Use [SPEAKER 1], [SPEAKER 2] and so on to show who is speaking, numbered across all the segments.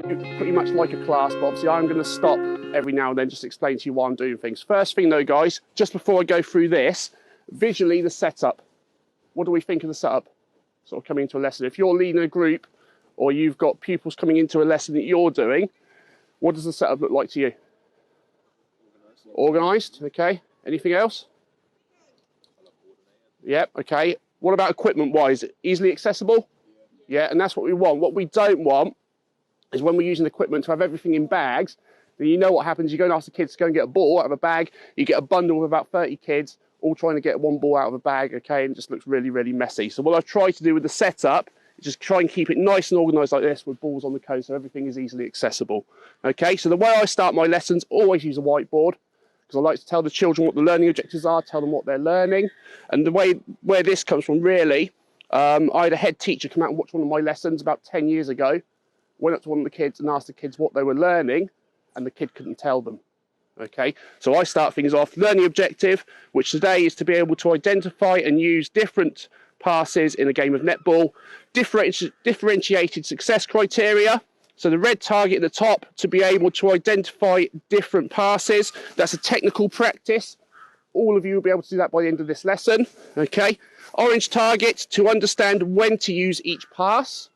[SPEAKER 1] pretty much like a class, but obviously I'm going to stop every now and then just to explain to you why I'm doing things. First thing though, guys, just before I go through this, visually the setup. What do we think of the setup? Sort of coming into a lesson. If you're leading a group or you've got pupils coming into a lesson that you're doing, what does the setup look like to you? Organised, okay. Anything else? Yep, okay. What about equipment-wise? Easily accessible? Yeah, and that's what we want. What we don't want is when we're using equipment to have everything in bags, then you know what happens. You go and ask the kids to go and get a ball out of a bag, you get a bundle of about 30 kids, all trying to get one ball out of a bag, okay, and it just looks really, really messy. So what I've tried to do with the setup is just try and keep it nice and organised like this with balls on the coast so everything is easily accessible. Okay, so the way I start my lessons, always use a whiteboard, because I like to tell the children what the learning objectives are, tell them what they're learning. And the way where this comes from really, I had a head teacher come out and watch one of my lessons about 10 years ago, went up to one of the kids and asked the kids what they were learning, and the kid couldn't tell them. Okay, so I start things off, learning objective, which today is to be able to identify and use different passes in a game of netball, differentiated success criteria. So the red target at the top to be able to identify different passes. That's a technical practice. All of you will be able to do that by the end of this lesson. Okay, orange target to understand when to use each pass.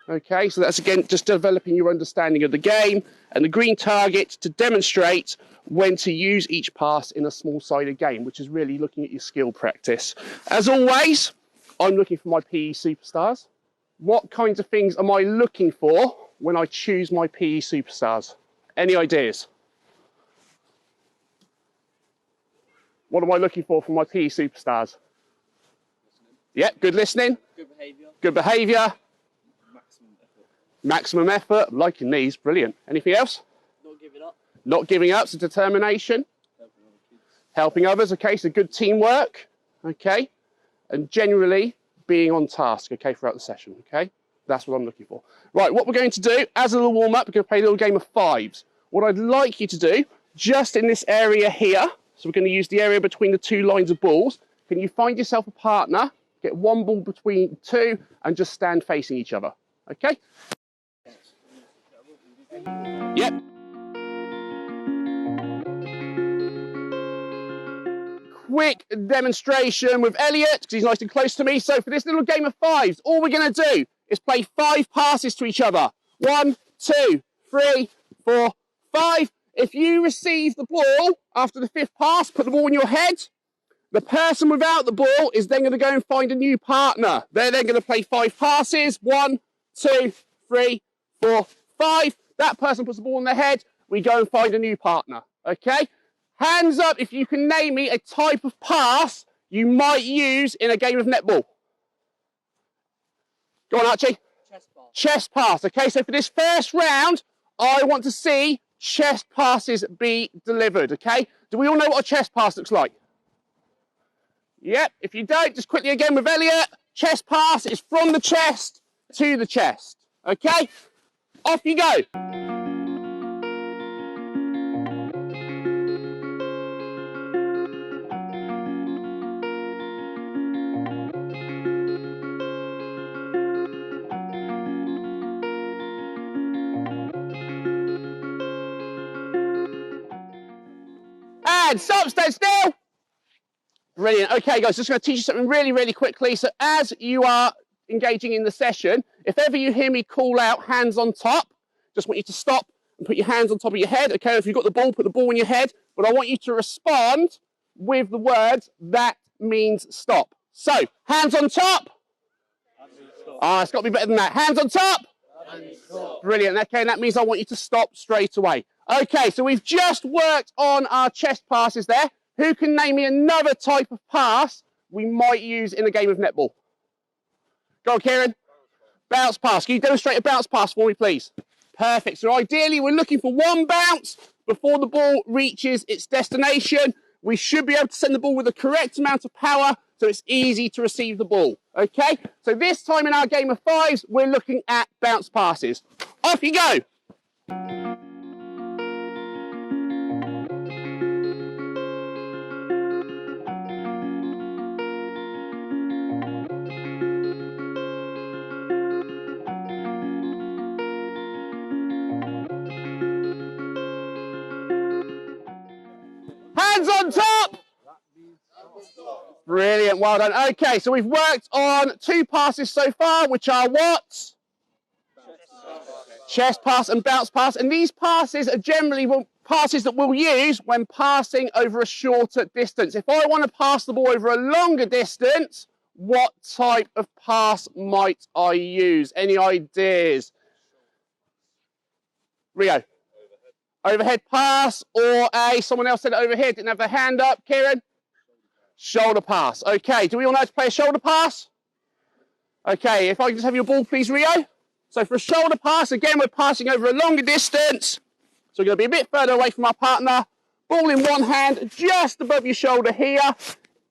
[SPEAKER 1] Okay, so that's again just developing your understanding of the game. And the green target to demonstrate when to use each pass in a small-sided game, which is really looking at your skill practice. As always, I'm looking for my PE superstars. What kinds of things am I looking for when I choose my PE superstars? Any ideas? What am I looking for my PE superstars? Yep, good listening.
[SPEAKER 2] Good behaviour.
[SPEAKER 1] Good behaviour.
[SPEAKER 2] Maximum effort.
[SPEAKER 1] Maximum effort. Liking these. Brilliant. Anything else?
[SPEAKER 2] Not giving up.
[SPEAKER 1] Not giving up. So determination.
[SPEAKER 2] Helping other kids.
[SPEAKER 1] Helping others. Okay, so good teamwork. Okay. And generally being on task, okay, throughout the session. Okay. That's what I'm looking for. Right, what we're going to do, as a little warm-up, we're going to play a little game of fives. What I'd like you to do, just in this area here, so we're going to use the area between the two lines of balls, can you find yourself a partner, get one ball between two, and just stand facing each other, okay? Yep. Quick demonstration with Elliot, because he's nice and close to me. So for this little game of fives, all we're going to do is play 5 passes to each other. 1, 2, 3, 4, 5. If you receive the ball after the 5th pass, put the ball in your head. The person without the ball is then going to go and find a new partner. They're then going to play 5 passes. 1, 2, 3, 4, 5. That person puts the ball in their head. We go and find a new partner. Okay? Hands up if you can name me a type of pass you might use in a game of netball. Go on, Archie.
[SPEAKER 2] Chest pass.
[SPEAKER 1] Chest pass. Okay, so for this first round, I want to see chest passes be delivered. Okay? Do we all know what a chest pass looks like? Yep. If you don't, just quickly again with Elliot. Chest pass is from the chest to the chest. Okay? Off you go. And stop, stand still. Brilliant. Okay, guys, just going to teach you something really, really quickly. So as you are engaging in the session, if ever you hear me call out hands on top, just want you to stop and put your hands on top of your head. Okay, if you've got the ball, put the ball in your head. But I want you to respond with the words, that means stop. So, hands on top. It's got to be better than that. Hands on top. Brilliant. Okay, and that means I want you to stop straight away. Okay, so we've just worked on our chest passes there. Who can name me another type of pass we might use in a game of netball? Go on, Kieran. Bounce pass. Can you demonstrate a bounce pass for me, please? Perfect. So ideally, we're looking for one bounce before the ball reaches its destination. We should be able to send the ball with the correct amount of power so it's easy to receive the ball. Okay? So this time in our game of fives, we're looking at bounce passes. Off you go. Hands on top. Brilliant, well done. Okay, so we've worked on 2 passes so far, which are what? Chest pass and bounce pass. And these passes are generally passes that we'll use when passing over a shorter distance. If I want to pass the ball over a longer distance, what type of pass might I use? Any ideas? Rio? Overhead pass, or someone else said overhead, didn't have their hand up. Kieran? Shoulder pass. Okay, do we all know how to play a shoulder pass? Okay, if I can just have your ball, please, Rio. So for a shoulder pass, again, we're passing over a longer distance. So we're going to be a bit further away from our partner. Ball in one hand, just above your shoulder here.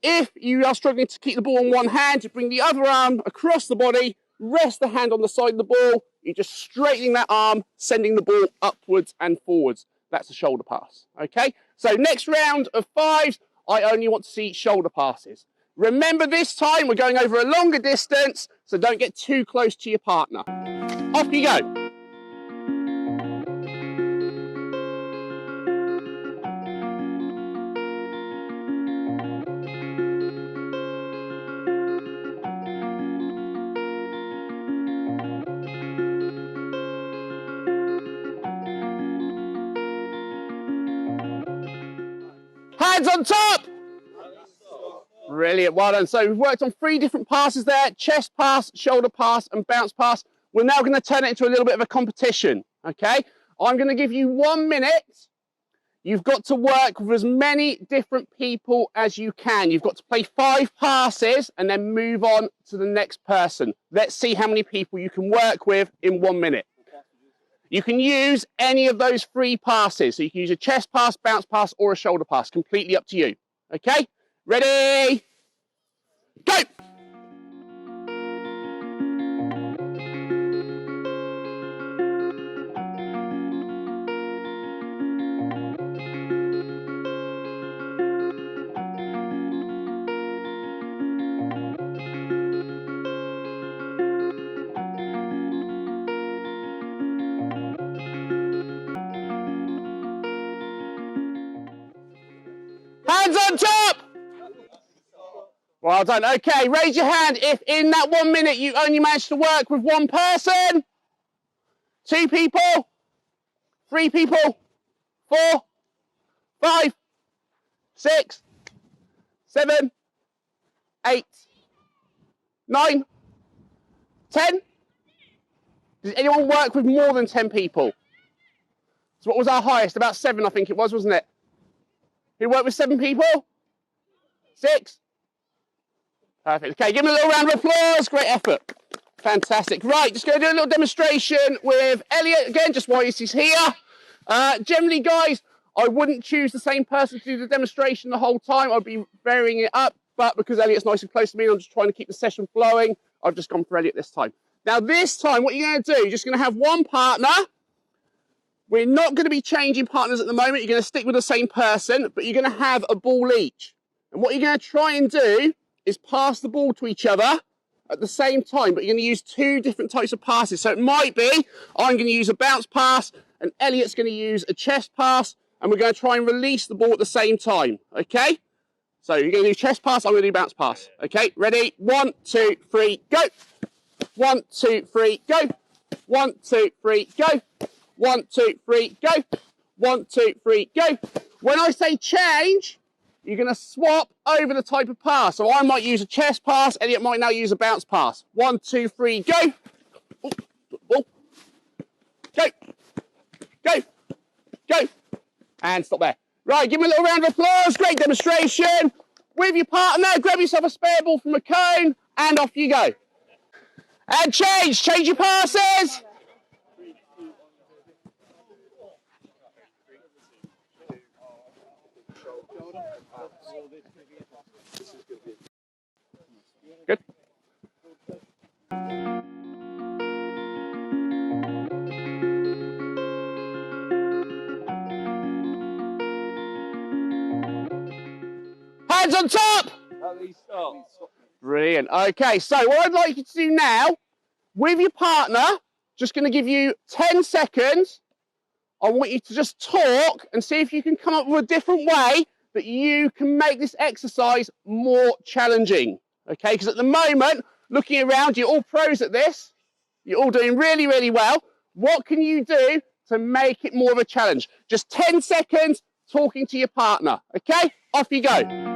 [SPEAKER 1] If you are struggling to keep the ball in one hand, you bring the other arm across the body, rest the hand on the side of the ball. You're just straightening that arm, sending the ball upwards and forwards. That's a shoulder pass, okay? So next round of 5s, I only want to see shoulder passes. Remember, this time we're going over a longer distance, so don't get too close to your partner. Off you go. Hands on top. Brilliant, well done. So we've worked on 3 different passes there: chest pass, shoulder pass, and bounce pass. We're now going to turn it into a little bit of a competition, okay? I'm going to give you 1 minute. You've got to work with as many different people as you can. You've got to play 5 passes and then move on to the next person. Let's see how many people you can work with in 1 minute. You can use any of those 3 passes. So you can use a chest pass, bounce pass, or a shoulder pass. Completely up to you, okay? Ready? Go! Hands on top! Well done. Okay, raise your hand if in that 1 minute you only managed to work with 1 person, 2 people, 3 people, 4, 5, 6, 7, 8, 9, 10. Does anyone work with more than 10 people? So what was our highest? About 7, I think it was, wasn't it? Who worked with 7 people? 6? Perfect. Okay, give me a little round of applause. Great effort. Fantastic. Right, just going to do a little demonstration with Elliot again, just while he's here. Generally, guys, I wouldn't choose the same person to do the demonstration the whole time. I'd be varying it up, but because Elliot's nice and close to me, I'm just trying to keep the session flowing. I've just gone for Elliot this time. Now, this time, what you're going to do, you're just going to have 1 partner. We're not going to be changing partners at the moment. You're going to stick with the same person, but you're going to have a ball each. And what you're going to try and do is pass the ball to each other at the same time, but you're going to use 2 different types of passes. So it might be I'm going to use a bounce pass and Elliot's going to use a chest pass, and we're going to try and release the ball at the same time, okay? So you're going to do chest pass, I'm going to do bounce pass. Okay, ready? 1, 2, 3, go. 1, 2, 3, go. 1, 2, 3, go. 1, 2, 3, go. 1, 2, 3, go. When I say change, you're going to swap over the type of pass. So I might use a chest pass. Elliot might now use a bounce pass. 1, 2, 3, go. Go. Go. Go. And stop there. Right, give me a little round of applause. Great demonstration. With your partner, grab yourself a spare ball from a cone, and off you go. And change. Change your passes. Good. Hands on top. Brilliant. Okay, so what I'd like you to do now, with your partner, just going to give you 10 seconds. I want you to just talk and see if you can come up with a different way that you can make this exercise more challenging, okay? Because at the moment, looking around, you're all pros at this. You're all doing really, really well. What can you do to make it more of a challenge? Just 10 seconds talking to your partner, okay? Off you go.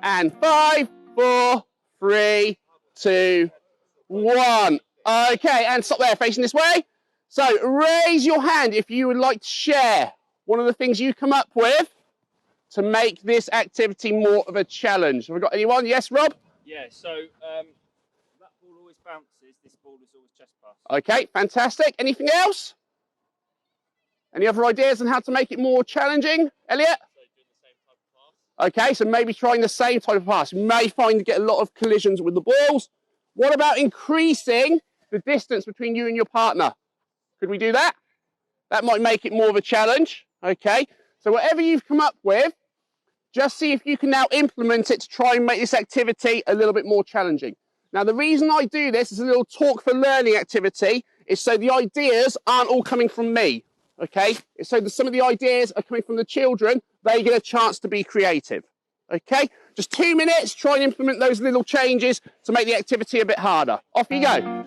[SPEAKER 1] And 5, 4, 3, 2, 1. Okay, and stop there, facing this way. So raise your hand if you would like to share one of the things you come up with to make this activity more of a challenge. Have we got anyone? Yes, Rob?
[SPEAKER 2] Yeah, so that ball always bounces, this ball is always chest pass.
[SPEAKER 1] Okay, fantastic. Anything else? Any other ideas on how to make it more challenging, Elliot?
[SPEAKER 2] So doing the same type of pass.
[SPEAKER 1] Okay, so maybe trying the same type of pass. You may find you get a lot of collisions with the balls. What about increasing the distance between you and your partner? Could we do that? That might make it more of a challenge. Okay, so whatever you've come up with, just see if you can now implement it to try and make this activity a little bit more challenging. Now, the reason I do this is a little talk for learning activity is so the ideas aren't all coming from me. Okay, so some of the ideas are coming from the children. They get a chance to be creative. Okay, just 2 minutes, try and implement those little changes to make the activity a bit harder. Off you go.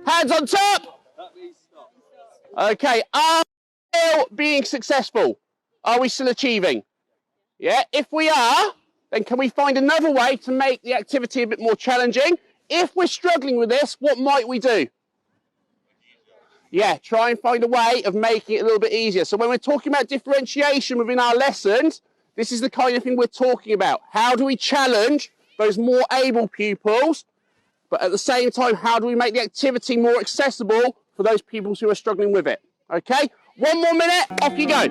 [SPEAKER 1] Hands on top.
[SPEAKER 2] That means stop.
[SPEAKER 1] Okay, are we still being successful? Are we still achieving? Yeah, if we are, then can we find another way to make the activity a bit more challenging? If we're struggling with this, what might we do? Yeah, try and find a way of making it a little bit easier. So when we're talking about differentiation within our lessons, this is the kind of thing we're talking about. How do we challenge those more able pupils? But at the same time, how do we make the activity more accessible for those pupils who are struggling with it? Okay, 1 more minute, off you go.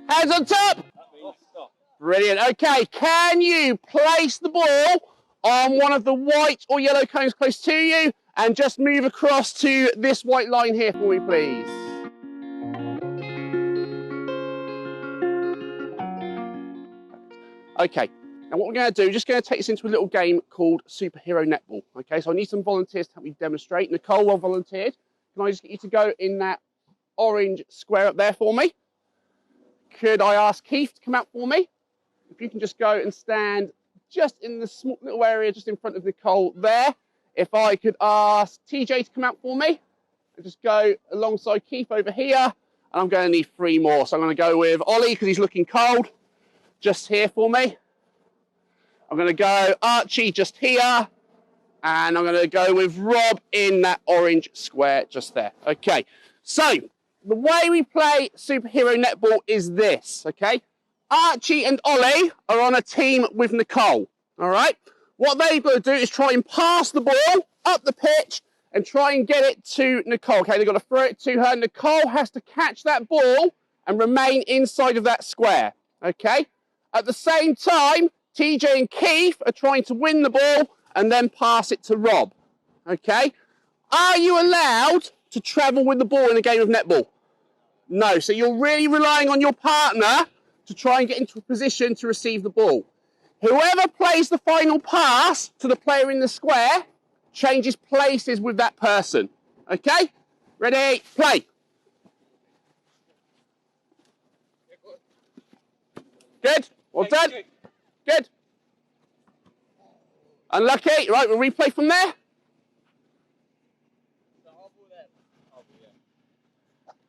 [SPEAKER 1] Hands on top.
[SPEAKER 2] That means stop.
[SPEAKER 1] Brilliant. Okay, can you place the ball on one of the white or yellow cones close to you and just move across to this white line here for me, please? Okay, now what we're going to do, we're just going to take this into a little game called Superhero Netball. Okay, so I need some volunteers to help me demonstrate. Nicole, well volunteered. Can I just get you to go in that orange square up there for me? Could I ask Keith to come out for me? If you can just go and stand just in the small little area just in front of Nicole there. If I could ask TJ to come out for me and just go alongside Keith over here. And I'm going to need 3 more. So I'm going to go with Ollie because he's looking cold. Just here for me. I'm going to go Archie just here. And I'm going to go with Rob in that orange square just there. Okay, so the way we play Superhero Netball is this, okay? Archie and Ollie are on a team with Nicole, all right? What they've got to do is try and pass the ball up the pitch and try and get it to Nicole, okay? They've got to throw it to her. Nicole has to catch that ball and remain inside of that square, okay? At the same time, TJ and Keith are trying to win the ball and then pass it to Rob, okay? Are you allowed to travel with the ball in a game of netball? No, so you're really relying on your partner to try and get into a position to receive the ball. Whoever plays the final pass to the player in the square changes places with that person. Okay? Ready? Play. Good. Well done. Good. Unlucky. Right, we'll replay from there.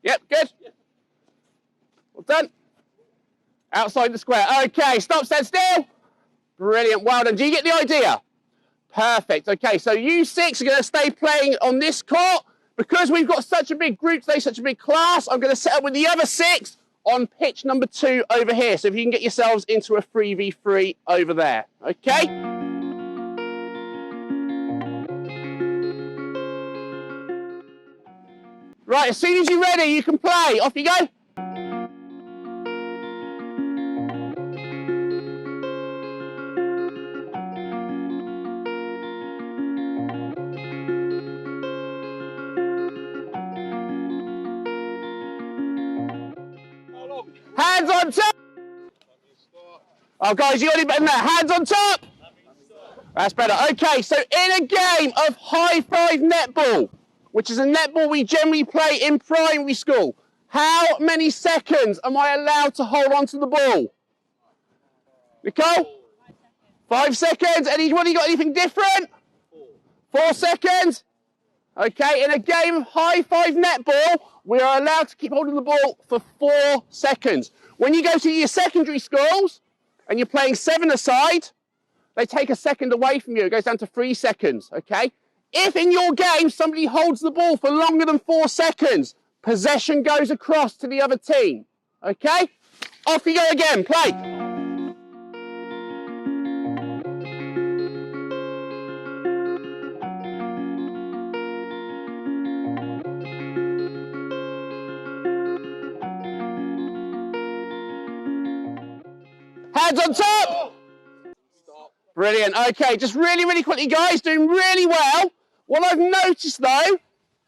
[SPEAKER 1] Yep, good. Well done. Outside the square. Okay, stop, stand still. Brilliant, well done. Do you get the idea? Perfect. Okay, so you 6 are going to stay playing on this court. Because we've got such a big group today, such a big class, I'm going to set up with the other 6 on pitch number 2 over here. So if you can get yourselves into a 3v3 over there, okay? Right, as soon as you're ready, you can play. Off you go. Hands on top! Oh guys, you got any better than that? Hands on top! That's better. Okay, so in a game of high five netball, which is a netball we generally play in primary school, how many seconds am I allowed to hold on to the ball? Nicole? 5 seconds. Anybody got anything different? 4 seconds? Okay, in a game of high five netball, we are allowed to keep holding the ball for 4 seconds. When you go to your secondary schools and you're playing 7-a-side, they take a second away from you. It goes down to 3 seconds, okay? If in your game somebody holds the ball for longer than 4 seconds, possession goes across to the other team, okay? Off you go again, play. Hands on top! Stop. Brilliant. Okay, just really quickly, guys, doing really well. What I've noticed, though,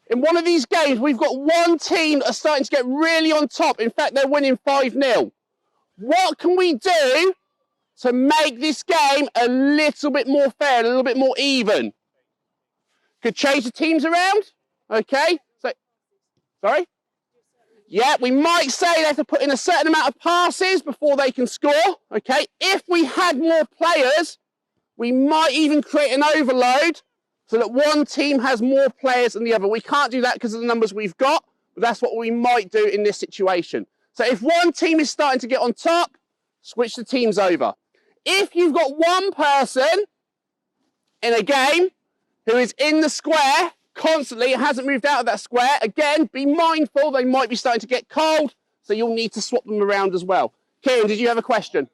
[SPEAKER 1] in one of these games, we've got one team that are starting to get really on top. In fact, they're winning 5-0. What can we do to make this game a little bit more fair, a little bit more even? Could change the teams around, okay? So, sorry? Yeah, we might say they have to put in a certain amount of passes before they can score, okay? If we had more players, we might even create an overload so that one team has more players than the other. We can't do that because of the numbers we've got, but that's what we might do in this situation. So if one team is starting to get on top, switch the teams over. If you've got one person in a game who is in the square constantly, hasn't moved out of that square, again, be mindful, they might be starting to get cold, so you'll need to swap them around as well. Kieran, did you have a question?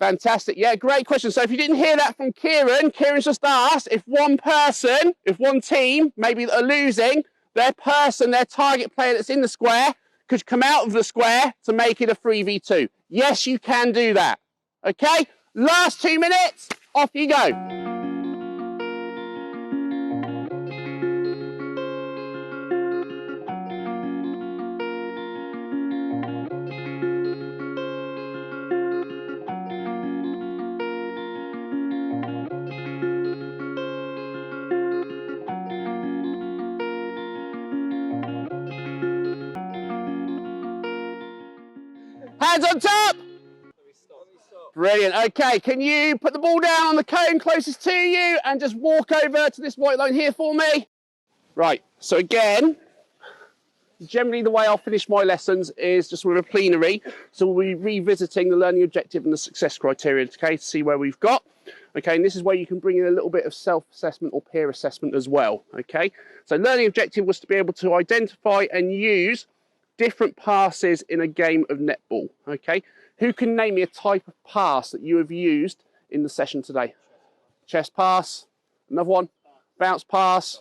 [SPEAKER 1] Fantastic. Yeah, great question. So if you didn't hear that from Kieran, Kieran's just asked if one person, if one team, maybe that are losing, their person, their target player that's in the square, could come out of the square to make it a 3v2. Yes, you can do that. Okay? Last 2 minutes. Off you go. Hands on top. Brilliant. Okay, can you put the ball down on the cone closest to you and just walk over to this white line here for me? Right, so again, generally the way I'll finish my lessons is just with a plenary. So we'll be revisiting the learning objective and the success criteria, okay, to see where we've got. Okay, and this is where you can bring in a little bit of self-assessment or peer assessment as well, okay? So learning objective was to be able to identify and use different passes in a game of netball, okay? Who can name me a type of pass that you have used in the session today? Chest pass, another one, bounce pass,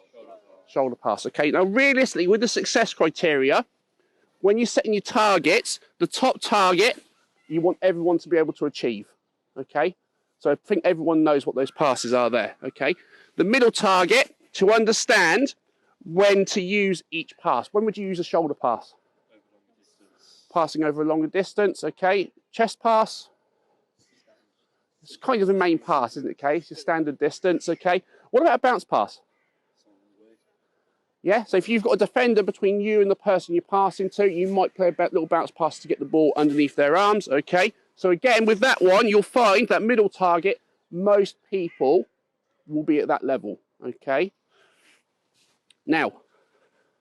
[SPEAKER 1] shoulder pass. Okay, now realistically, with the success criteria, when you're setting your targets, the top target, you want everyone to be able to achieve, okay? So I think everyone knows what those passes are there, okay? The middle target, to understand when to use each pass. When would you use a shoulder pass? Passing over a longer distance, okay? Chest pass. It's kind of the main pass, isn't it, okay? It's your standard distance, okay? What about a bounce pass? Yeah, so if you've got a defender between you and the person you're passing to, you might play a little bounce pass to get the ball underneath their arms, okay? So again, with that one, you'll find that middle target, most people will be at that level, okay? Now,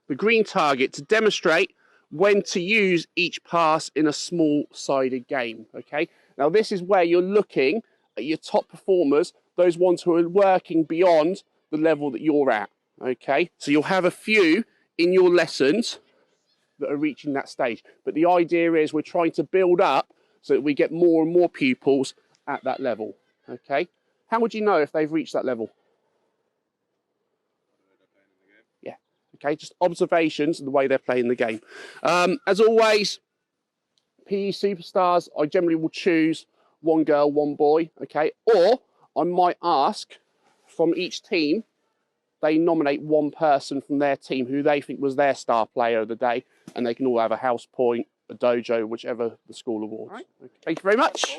[SPEAKER 1] the green target, to demonstrate when to use each pass in a small-sided game, okay? Now, this is where you're looking at your top performers, those ones who are working beyond the level that you're at, okay? So you'll have a few in your lessons that are reaching that stage. But the idea is we're trying to build up so that we get more and more pupils at that level. Okay? How would you know if they've reached that level? Yeah. Okay, just observations of the way they're playing the game. As always, PE superstars, I generally will choose one girl, one boy, okay? Or I might ask from each team, they nominate one person from their team who they think was their star player of the day, and they can all have a house point, a dojo, whichever the school awards. Right. Okay. Thank you very much.